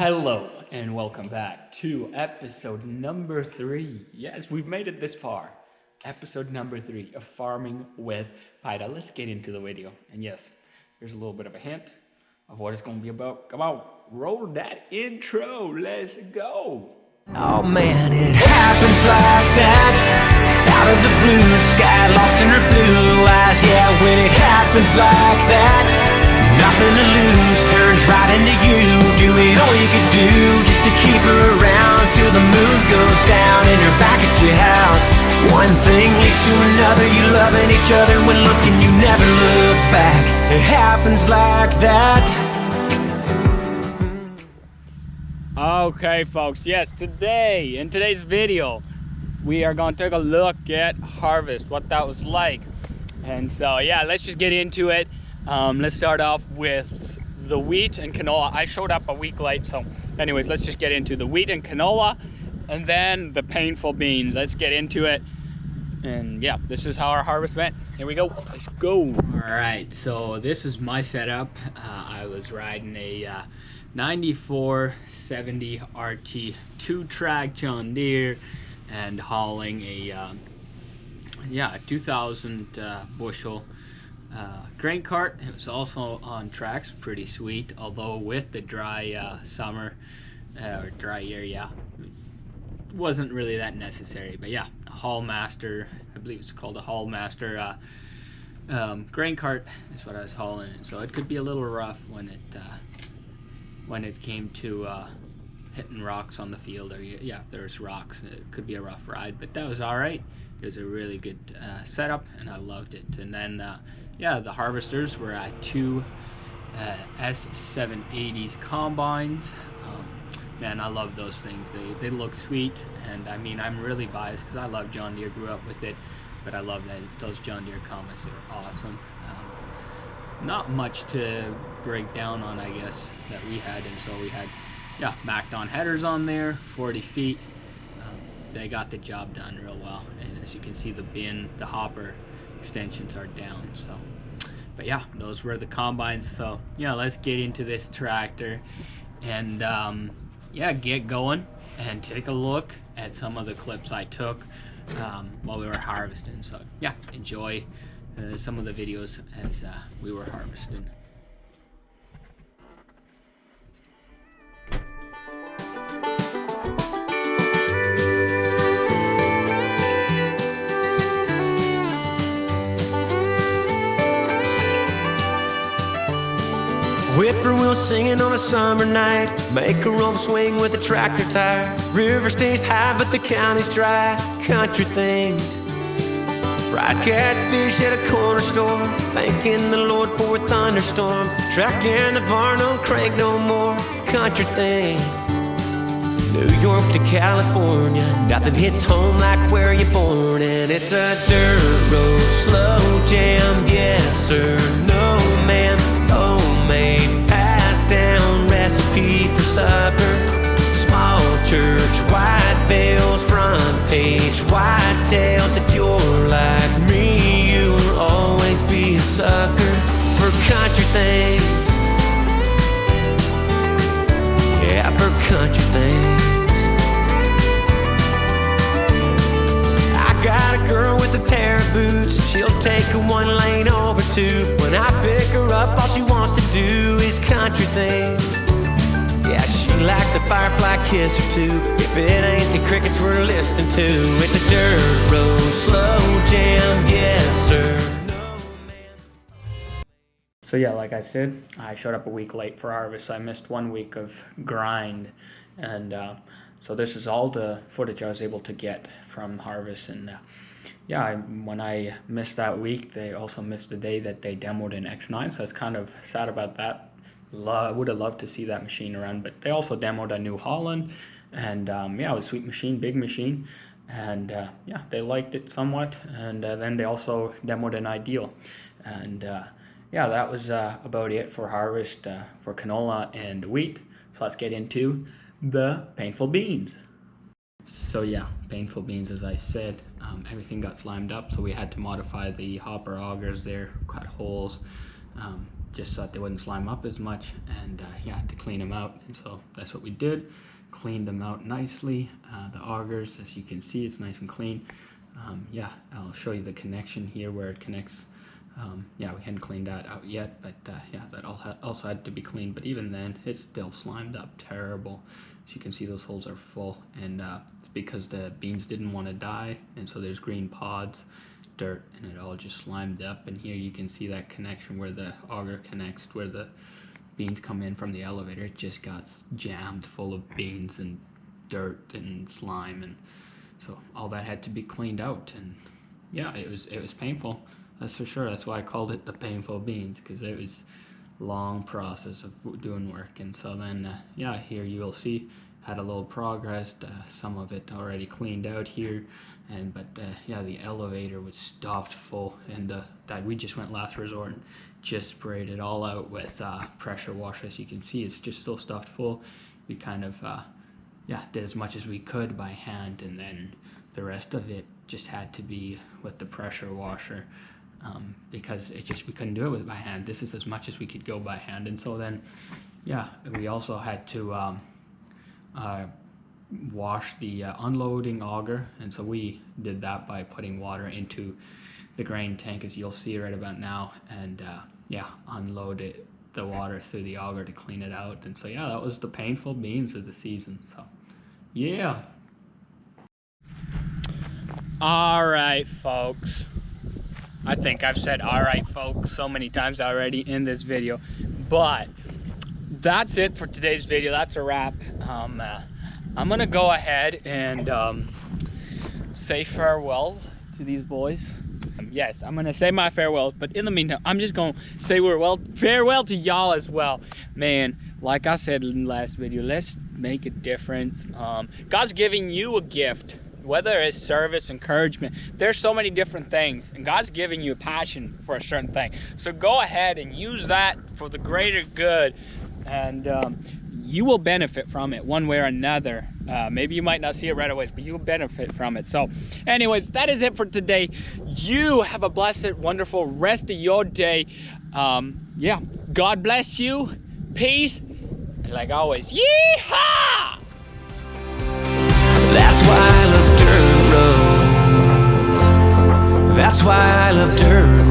Hello and welcome back to episode number 3. Yes, we've made it this far. Episode number 3 of Farming with Peta. Let's get into the video. And yes, here's a little bit of a hint of what it's going to be about. Come on, roll that intro. Let's go. Oh man, it happens like that. Out of the blue sky, lost in her blue eyes. Yeah, when it happens like that, nothing to lose, turns right into you. Doing all you could do just to keep her around till the moon goes down and you're back at your house. One thing leads to another, you loving each other when looking, you never look back. It happens like that. Okay, folks, yes, in today's video, we are going to take a look at harvest, what that was like. And so, yeah, let's just get into it. Let's start off with the wheat and canola. I showed up a week late, so anyways, let's just get into the wheat and canola, and then the painful beans. Let's get into it. And yeah, this is how our harvest went. Here we go. Let's go. All right, so this is my setup. I was riding a 9470 RT 2-track John Deere and hauling a 2000 bushel grain cart. It was also on tracks, pretty sweet, although with the dry summer or dry year, it wasn't really that necessary. But yeah, a Hall Master, I believe it's called a Hall Master grain cart is what I was hauling. So it could be a little rough when it came to hitting rocks on the field, or if there's rocks, it could be a rough ride, but that was all right. It was a really good setup, and I loved it. And then the harvesters were at two S780's combines. Man, I love those things. They look sweet, and I mean, I'm really biased because I love John Deere, grew up with it, but I love those John Deere combines. They're awesome. Not much to break down on, I guess, that we had. And so we had macked on headers on there, 40 feet. They got the job done real well, and as you can see, the hopper extensions are down. So but yeah, those were the combines. So let's get into this tractor and get going and take a look at some of the clips I took while we were harvesting. So enjoy some of the videos as we were harvesting. Whippoorwill singing on a summer night, make a rope swing with a tractor tire. River stays high but the county's dry, country things. Fried catfish at a corner store, thanking the Lord for a thunderstorm. Tractor in the barn don't crank no more, country things. New York to California, nothing hits home like where you're born. And it's a dirt road, slow jam, yes sir, no ma'am, homemade, passed down recipe for supper. Small church, white veils, front page, white tails. If you're like me, you'll always be a sucker for country things. Yeah, for country things. I got a girl with a pair of boots, she'll take a 1 lane over 2. When I pick her up, all she wants to do is country things. Yeah, she likes a firefly kiss or two. If it ain't the crickets we're listening to, it's a dirt road, slow jam, yes sir. No, man. So like I said, I showed up a week late for harvest. So I missed 1 week of grind, and so this is all the footage I was able to get from harvest. And when I missed that week, they also missed the day that they demoed an X9, so I was kind of sad about that. Would have loved to see that machine around, but they also demoed a New Holland, and it was a sweet machine, big machine, and they liked it somewhat. And then they also demoed an Ideal, and that was about it for harvest for canola and wheat. So let's get into the painful beans. So painful beans, as I said, everything got slimed up, so we had to modify the hopper augers there, cut holes, just so that they wouldn't slime up as much, and yeah, to clean them out. And so that's what we did, cleaned them out nicely. The augers, as you can see, it's nice and clean. Yeah, I'll show you the connection here where it connects. Yeah, we hadn't cleaned that out yet, but yeah, that also had to be cleaned. But even then, it's still slimed up terrible. As you can see, those holes are full, and it's because the beans didn't want to die, and so there's green pods, dirt, and it all just slimed up. And here you can see that connection where the auger connects, where the beans come in from the elevator. It just got jammed full of beans and dirt and slime, and so all that had to be cleaned out. And yeah, it was painful, that's for sure. That's why I called it the painful beans, because it was a long process of doing work. And so then yeah, here you'll see had a little progress, some of it already cleaned out here, and but yeah, the elevator was stuffed full, and that we just went last resort and just sprayed it all out with pressure washer. As you can see, it's just still stuffed full. We kind of yeah, did as much as we could by hand, and then the rest of it just had to be with the pressure washer, because it just, we couldn't do it with by hand. This is as much as we could go by hand. And so then yeah, we also had to wash the unloading auger, and so we did that by putting water into the grain tank, as you'll see right about now, and yeah, unload it, the water through the auger to clean it out. And so yeah, that was the painful beans of the season. So yeah. All right, folks, I think I've said all right, folks, so many times already in this video, but that's it for today's video. That's a wrap. I'm gonna go ahead and say farewell to these boys. Yes, I'm gonna say my farewell, but in the meantime, I'm just gonna say farewell to y'all as well. Man, like I said in the last video, let's make a difference. God's giving you a gift, whether it's service, encouragement. There's so many different things, and God's giving you a passion for a certain thing. So go ahead and use that for the greater good, and you will benefit from it one way or another. Maybe you might not see it right away, but you will benefit from it. So anyways, that is it for today. You have a blessed, wonderful rest of your day. Yeah, God bless you. Peace. And like always, yeehaw! That's why I love dirt roads. That's why I love dirt